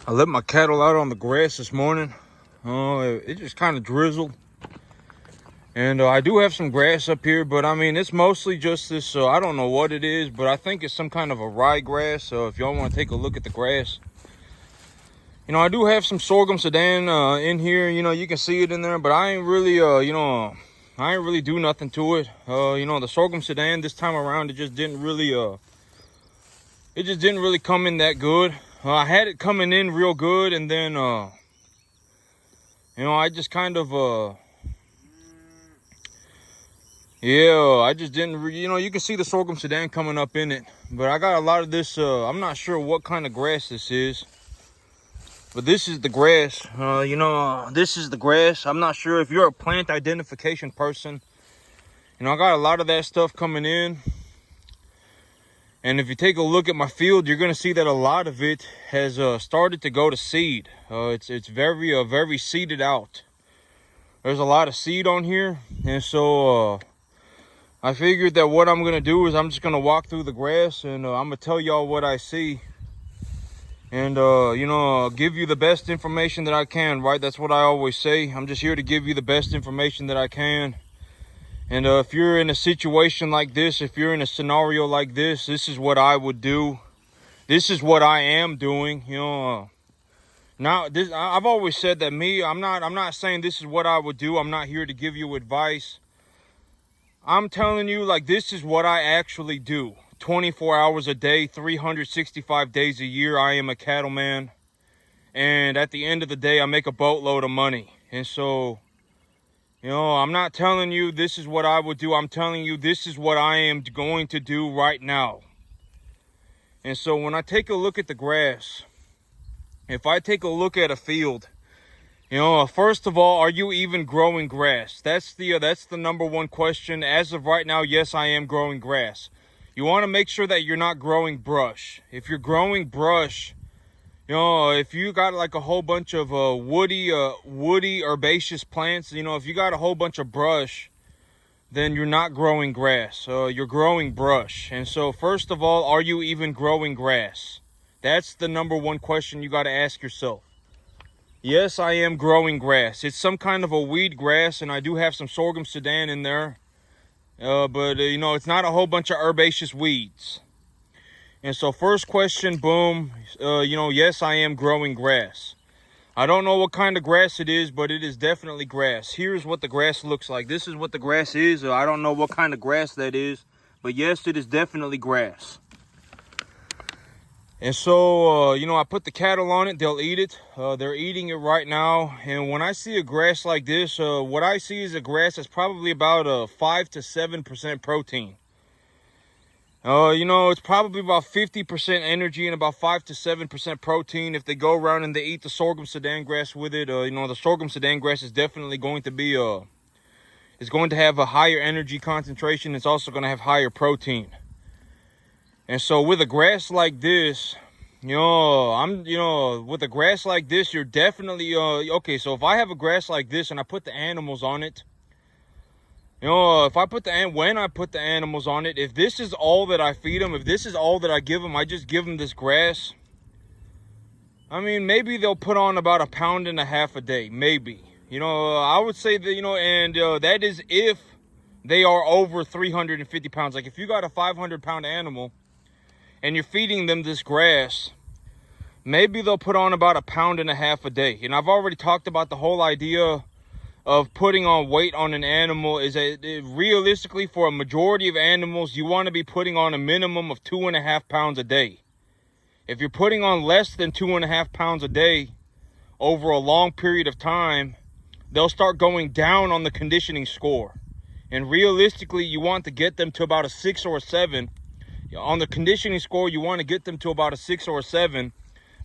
I let my cattle out on the grass this morning. It just kind of drizzled. And I do have some grass up here, but I mean, it's mostly just this, I don't know what it is, but I think it's some kind of a ryegrass. So if y'all want to take a look at the grass, I do have some sorghum sudan in here. You can see it in there, but I ain't really, I ain't really do nothing to it. The sorghum sudan this time around, it just didn't really come in that good. I had it coming in real good, and then, I just kind of, I just didn't, you can see the sorghum sudan coming up in it. But I got a lot of this, I'm not sure what kind of grass this is. But this is the grass, this is the grass. I'm not sure if you're a plant identification person. I got a lot of that stuff coming in. And if you take a look at my field, you're going to see that a lot of it has started to go to seed. It's very seeded out. There's a lot of seed on here. And so I figured that what I'm going to do is I'm just going to walk through the grass, and I'm going to tell y'all what I see. And, give you the best information that I can, right? That's what I always say. I'm just here to give you the best information that I can. And if you're in a situation like this, if you're in a scenario like this, this is what I would do. This is what I am doing. Now I've always said that I'm not saying this is what I would do. I'm not here to give you advice. I'm telling you, like, this is what I actually do. 24 hours a day, 365 days a year, I am a cattleman. And at the end of the day, I make a boatload of money. And so, I'm not telling you this is what I would do. I'm telling you this is what I am going to do right now. And so when I take a look at the grass, if I take a look at a field, first of all, are you even growing grass? That's the number one question. As of right now, yes, I am growing grass. You want to make sure that you're not growing brush. If you're growing brush, if you got like a whole bunch of woody herbaceous plants, if you got a whole bunch of brush, then you're not growing grass. You're growing brush. And so first of all, are you even growing grass? That's the number one question you got to ask yourself. Yes, I am growing grass. It's some kind of a weed grass, and I do have some sorghum sudan in there. But it's not a whole bunch of herbaceous weeds. And so first question, boom, yes, I am growing grass. I don't know what kind of grass it is, but it is definitely grass. Here's what the grass looks like. This is what the grass is. I don't know what kind of grass that is, but yes, it is definitely grass. And so, I put the cattle on it. They'll eat it. They're eating it right now. And when I see a grass like this, what I see is a grass that's probably about 5 to 7% protein. It's probably about 50% energy and about 5 to 7% protein. If they go around and they eat the sorghum sudan grass with it, the sorghum sudan grass is definitely going to be, it's going to have a higher energy concentration. It's also going to have higher protein. And so with a grass like this, with a grass like this, you're definitely, okay, so if I have a grass like this and I put the animals on it, when I put the animals on it, if this is all that I feed them, if this is all that I give them, I just give them this grass, I mean, maybe they'll put on about 1.5 pounds a day, maybe. I would say that, that is if they are over 350 pounds. Like if you got a 500-pound animal, and you're feeding them this grass, maybe they'll put on about 1.5 pounds a day. And I've already talked about the whole idea of putting on weight on an animal is that realistically for a majority of animals, you want to be putting on a minimum of 2.5 pounds a day. If you're putting on less than 2.5 pounds a day over a long period of time, they'll start going down on the conditioning score. And realistically, you want to get them to about a 6 or a 7. On the conditioning score, you want to get them to about a 6 or a 7.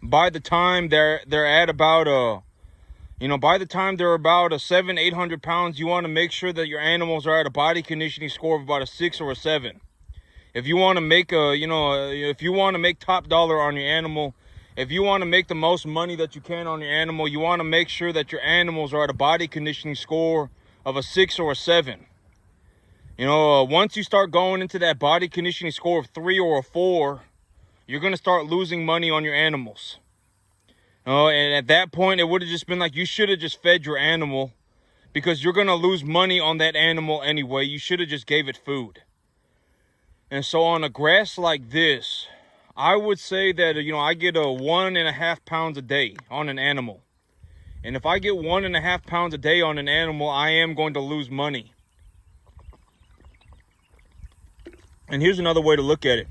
By the time they're at about by the time they're about a 700-800 pounds, you want to make sure that your animals are at a body conditioning score of about a 6 or a 7. If you want to make if you want to make top dollar on your animal, if you want to make the most money that you can on your animal, you want to make sure that your animals are at a body conditioning score of a 6 or a 7. Once you start going into that body conditioning score of 3 or a 4, you're going to start losing money on your animals. Oh, and at that point, it would have just been like, you should have just fed your animal, because you're going to lose money on that animal anyway. You should have just gave it food. And so on a grass like this, I would say that, I get 1.5 pounds a day on an animal. And if I get 1.5 pounds a day on an animal, I am going to lose money. And here's another way to look at it.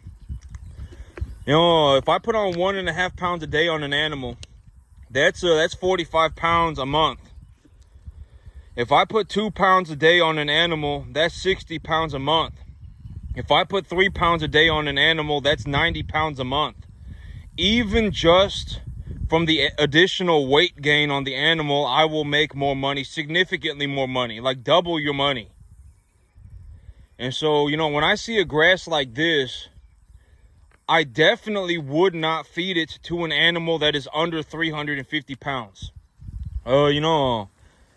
If I put on 1.5 pounds a day on an animal, that's 45 pounds a month. If I put 2 pounds a day on an animal, that's 60 pounds a month. If I put 3 pounds a day on an animal, that's 90 pounds a month. Even just from the additional weight gain on the animal, I will make more money, significantly more money, like double your money. And so, when I see a grass like this, I definitely would not feed it to an animal that is under 350 pounds.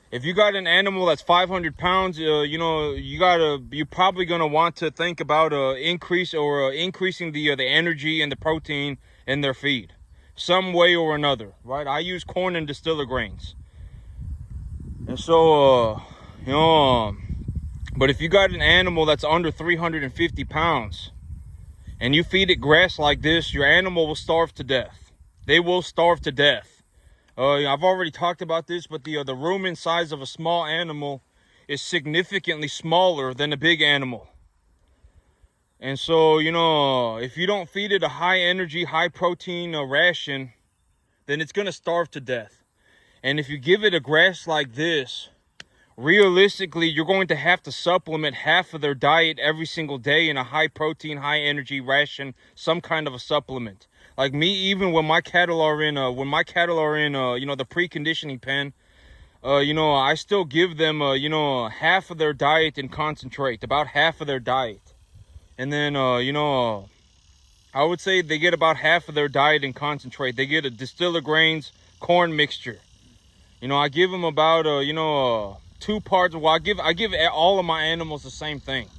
If you got an animal that's 500 pounds, you're probably going to want to think about increasing the energy and the protein in their feed, some way or another, right? I use corn and distiller grains. And so, but if you got an animal that's under 350 pounds and you feed it grass like this, your animal will starve to death. They will starve to death. I've already talked about this, but the rumen size of a small animal is significantly smaller than a big animal. And so, if you don't feed it a high energy, high protein ration, then it's going to starve to death. And if you give it a grass like this, realistically, you're going to have to supplement half of their diet every single day in a high protein, high energy ration, some kind of a supplement. Like me, even when my cattle are in, the preconditioning pen, I still give them, half of their diet in concentrate, about half of their diet. And then, I would say they get about half of their diet in concentrate. They get a distiller grains corn mixture. I give them about, 2 parts. Well, I give all of my animals the same thing.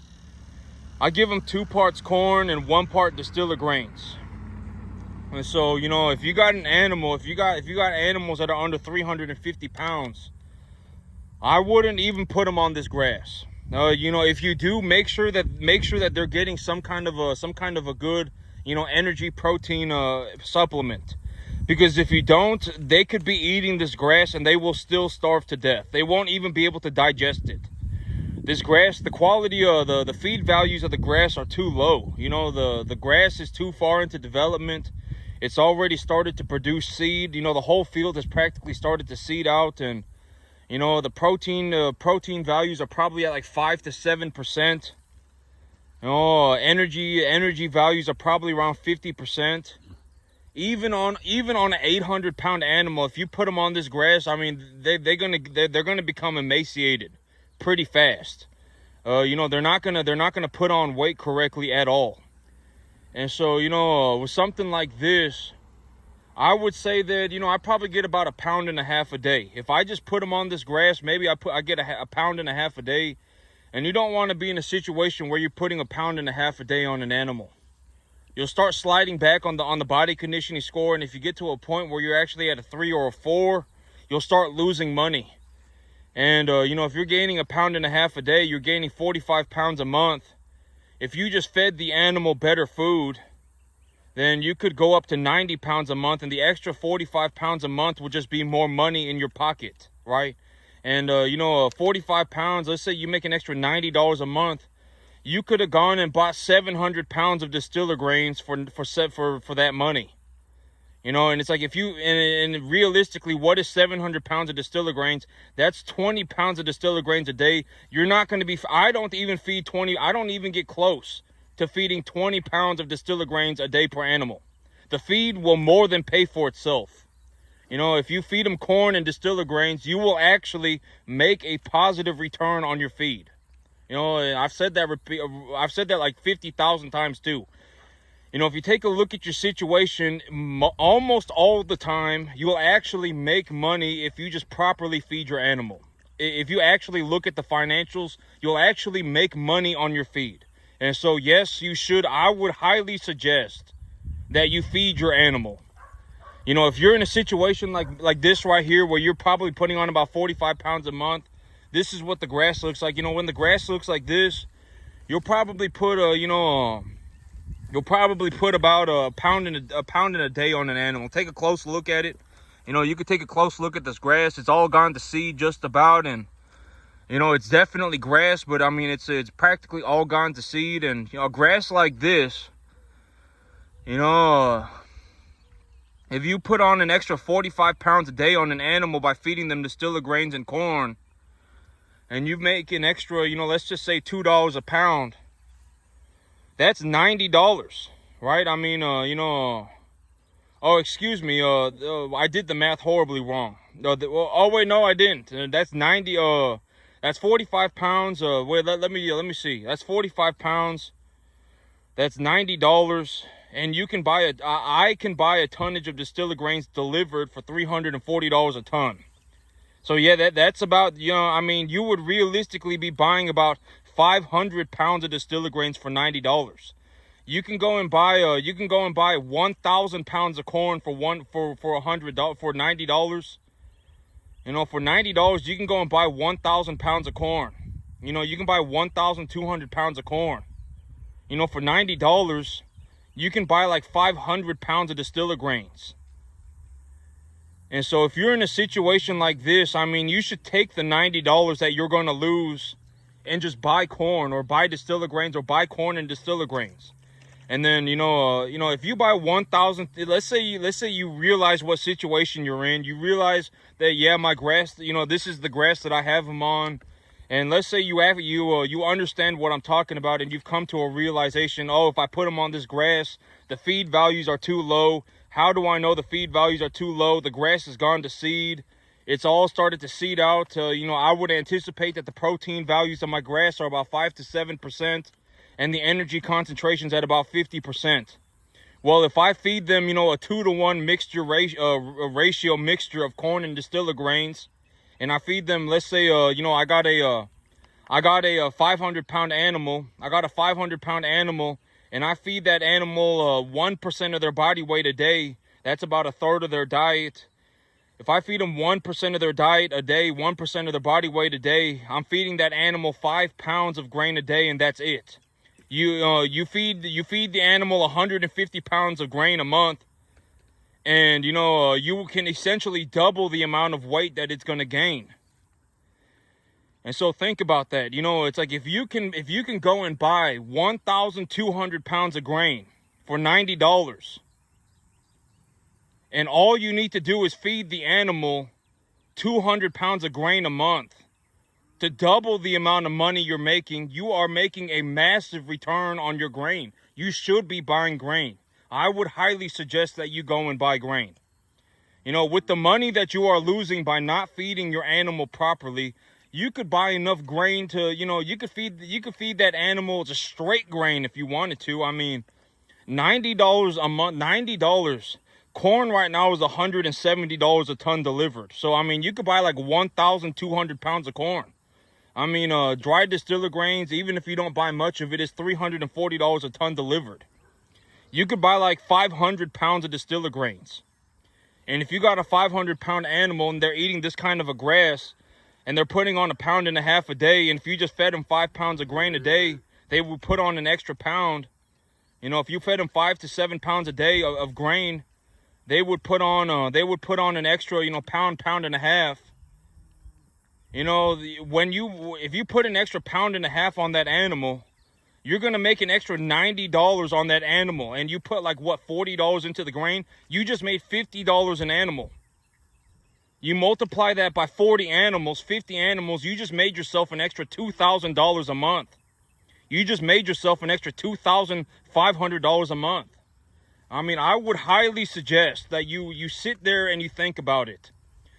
I give them 2 parts corn and 1 part distiller grains. And so, if you got an animal, if you got animals that are under 350 pounds, I wouldn't even put them on this grass. If you do, make sure that they're getting some kind of a good, energy protein supplement. Because if you don't, they could be eating this grass and they will still starve to death. They won't even be able to digest it. This grass, the quality of the feed values of the grass are too low. The grass is too far into development. It's already started to produce seed. The whole field has practically started to seed out, and the protein values are probably at like 5 to 7%. Energy values are probably around 50%. Even on an 800-pound animal, if you put them on this grass, I mean, they're gonna become emaciated pretty fast. They're not gonna put on weight correctly at all. And so, with something like this, I would say that, I probably get about 1.5 pounds a day. If I just put them on this grass, maybe I get 1.5 pounds a day. And you don't want to be in a situation where you're putting 1.5 pounds a day on an animal. You'll start sliding back on the body conditioning score, and if you get to a point where you're actually at a 3 or a 4, you'll start losing money. And if you're gaining 1.5 pounds a day, you're gaining 45 pounds a month. If you just fed the animal better food, then you could go up to 90 pounds a month, and the extra 45 pounds a month will just be more money in your pocket, right? And 45 pounds, let's say you make an extra $90 a month, you could have gone and bought 700 pounds of distiller grains for that money. And it's like, if you, and realistically, what is 700 pounds of distiller grains? That's 20 pounds of distiller grains a day. You're not going to be, I don't even get close to feeding 20 pounds of distiller grains a day per animal. The feed will more than pay for itself. If you feed them corn and distiller grains, you will actually make a positive return on your feed. I've said that like 50,000 times too. If you take a look at your situation, almost all the time, you will actually make money if you just properly feed your animal. If you actually look at the financials, you'll actually make money on your feed. And so, yes, you should. I would highly suggest that you feed your animal. You know, if you're in a situation like this right here, where you're probably putting on about 45 pounds a month, this is what the grass looks like. You know, when the grass looks like this, you'll probably put about a pound in a day on an animal. Take a close look at it. You know, you could take a close look at this grass. It's all gone to seed just about, and you know, it's definitely grass, but I mean, it's practically all gone to seed. And you know, grass like this, you know, if you put on an extra 45 pounds a day on an animal by feeding them distilled grains and corn, and you make an extra, you know, let's just say $2 a pound, that's $90, right? I mean, you know, oh, excuse me, I did the math horribly wrong. Oh wait, no, I didn't. That's 90. That's 45 pounds. Wait, let me see. That's 45 pounds. That's $90. And you can buy I can buy a tonnage of distilled grains delivered for $340 a ton. So yeah, that's about, you know, I mean, you would realistically be buying about 500 pounds of distilled grains for $90. You can go and buy 1,000 pounds of corn for $100 for $90. You know, for $90 you can go and buy 1,000 pounds of corn. You know, you can buy 1,200 pounds of corn. You know, for $90 you can buy like 500 pounds of distilled grains. And so if you're in a situation like this, I mean, you should take the $90 that you're going to lose and just buy corn, or buy distilled grains, or buy corn and distilled grains. And then, you know, if you buy 1,000, let's say you realize what situation you're in. You realize that, yeah, my grass, you know, this is the grass that I have them on. And let's say you understand what I'm talking about, and you've come to a realization, oh, if I put them on this grass, the feed values are too low. How do I know the feed values are too low? The grass has gone to seed. It's all started to seed out. You know, I would anticipate that the protein values of my grass are about 5 to 7%, and the energy concentrations at about 50%. Well, if I feed them, you know, a 2-to-1 ratio mixture of corn and distilled grains, and I feed them, let's say, you know, I got a 500-pound animal. I got a 500-pound animal, and I feed that animal 1% of their body weight a day. That's about a third of their diet. If I feed them 1% of their diet a day, 1% of their body weight a day, I'm feeding that animal 5 pounds of grain a day, and that's it. You feed the animal 150 pounds of grain a month, and you know, you can essentially double the amount of weight that it's going to gain. And so think about that. You know, it's like if you can go and buy 1,200 pounds of grain for $90, and all you need to do is feed the animal 200 pounds of grain a month, to double the amount of money you're making, you are making a massive return on your grain. You should be buying grain. I would highly suggest that you go and buy grain. You know, with the money that you are losing by not feeding your animal properly, you could buy enough grain to, you know, you could feed that animal just straight grain if you wanted to. I mean, $90 a month, $90. Corn right now is $170 a ton delivered. So, I mean, you could buy like 1,200 pounds of corn. I mean, dried distilled grains, even if you don't buy much of it, is $340 a ton delivered. You could buy like 500 pounds of distilled grains. And if you got a 500-pound animal and they're eating this kind of a grass, and they're putting on 1.5 pounds a day, and if you just fed them 5 pounds of grain a day, they would put on an extra pound. You know, if you fed them 5 to 7 pounds a day of grain, they would put on an extra, you know, pound and a half. You know, if you put an extra 1.5 pounds on that animal, you're going to make an extra $90 on that animal. And you put like, what, $40 into the grain? You just made $50 an animal. You multiply that by 40 animals, 50 animals, you just made yourself an extra $2,000 a month. You just made yourself an extra $2,500 a month. I mean, I would highly suggest that you sit there and you think about it.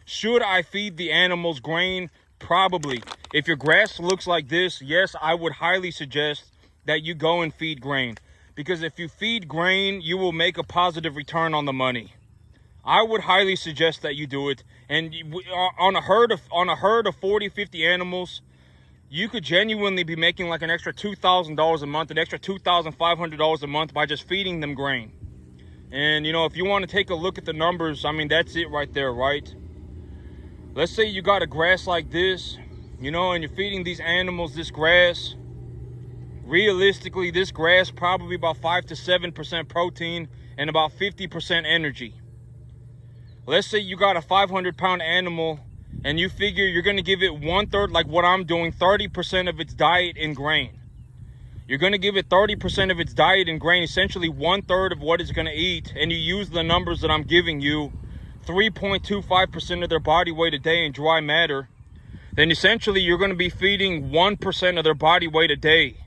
Should I feed the animals grain? Probably. If your grass looks like this, yes, I would highly suggest that you go and feed grain. Because if you feed grain, you will make a positive return on the money. I would highly suggest that you do it. And on a herd of 40, 50 animals, you could genuinely be making like an extra $2,000 a month, an extra $2,500 a month by just feeding them grain. And, you know, if you want to take a look at the numbers, I mean, that's it right there, right? Let's say you got a grass like this, you know, and you're feeding these animals this grass. Realistically, this grass probably about 5 to 7% protein and about 50% energy. Let's say you got a 500-pound animal and you figure you're going to give it 1/3, like what I'm doing, 30% of its diet in grain. You're going to give it 30% of its diet in grain, essentially 1/3 of what it's going to eat, and you use the numbers that I'm giving you, 3.25% of their body weight a day in dry matter, then essentially you're going to be feeding 1% of their body weight a day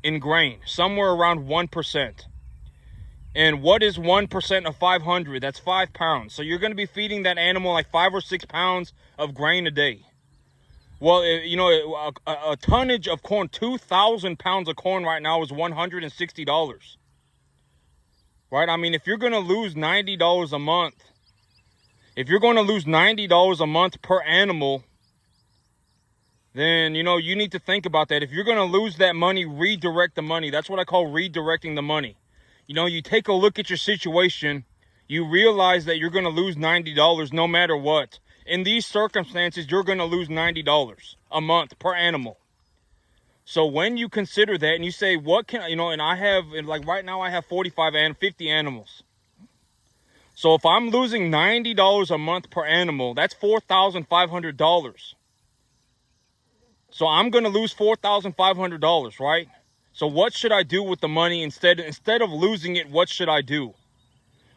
in grain, somewhere around 1%. And what is 1% of 500? That's 5 pounds. So you're going to be feeding that animal like 5 or 6 pounds of grain a day. Well, you know, a tonnage of corn, 2,000 pounds of corn right now is $160. Right? I mean, if you're going to lose $90 a month, if you're going to lose $90 a month per animal, then, you know, you need to think about that. If you're going to lose that money, redirect the money. That's what I call redirecting the money. You know, you take a look at your situation, you realize that you're going to lose $90 no matter what. In these circumstances, you're going to lose $90 a month per animal. So when you consider that and you say, what can, you know, and I have, like right now I have 45 and 50 animals. So if I'm losing $90 a month per animal, that's $4,500. So I'm going to lose $4,500, right? So what should I do with the money instead of losing it? What should I do?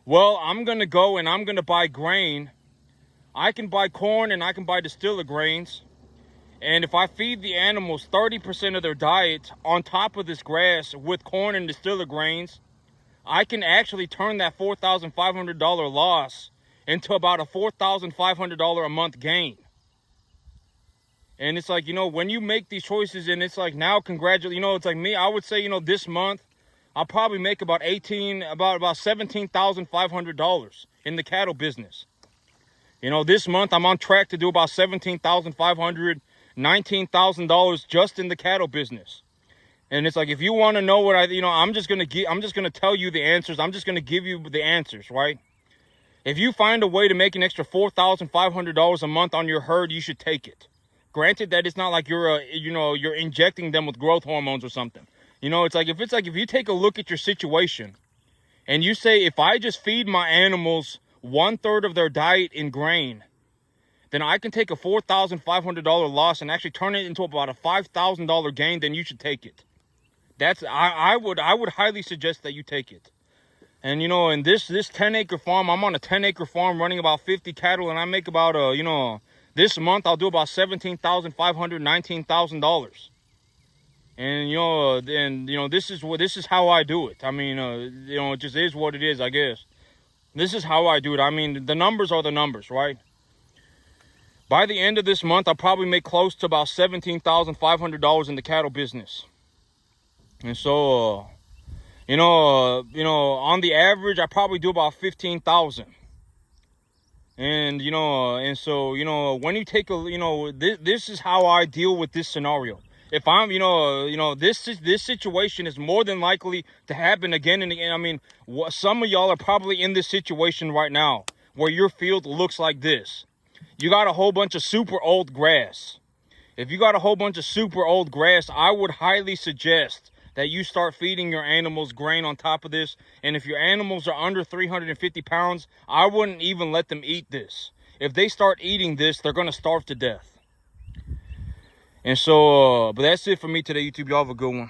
Well, I'm going to go and I'm going to buy grain. I can buy corn and I can buy distiller grains. And if I feed the animals 30% of their diet on top of this grass with corn and distiller grains, I can actually turn that $4,500 loss into about a $4,500 a month gain. And it's like, you know, when you make these choices and it's like now congratulate, you know, it's like me, I would say, you know, this month I'll probably make about $17,500 in the cattle business. You know, this month I'm on track to do about $17,500, $19,000 just in the cattle business. And it's like, if you want to know what I'm just going to tell you the answers. I'm just going to give you the answers, right? If you find a way to make an extra $4,500 a month on your herd, you should take it. Granted that it's not like you're injecting them with growth hormones or something. You know, if you take a look at your situation and you say, if I just feed my animals 1/3 of their diet in grain, then I can take a $4,500 loss and actually turn it into about a $5,000 gain, then you should take it. I would highly suggest that you take it. And, you know, in this 10-acre farm, I'm on a 10-acre farm running about 50 cattle, and I make about, this month I'll do about $17,500, $19,000. And, this is how I do it. I mean, it just is what it is, I guess. This is how I do it. I mean, the numbers are the numbers, right? By the end of this month, I'll probably make close to about $17,500 in the cattle business. And so, on the average, I probably do about $15,000. And, so, when you take this is how I deal with this scenario. If I'm, this situation is more than likely to happen again and again. I mean, some of y'all are probably in this situation right now where your field looks like this. You got a whole bunch of super old grass. If you got a whole bunch of super old grass, I would highly suggest that you start feeding your animals grain on top of this. And if your animals are under 350 pounds, I wouldn't even let them eat this. If they start eating this, they're going to starve to death. And so, but that's it for me today, YouTube. Y'all have a good one.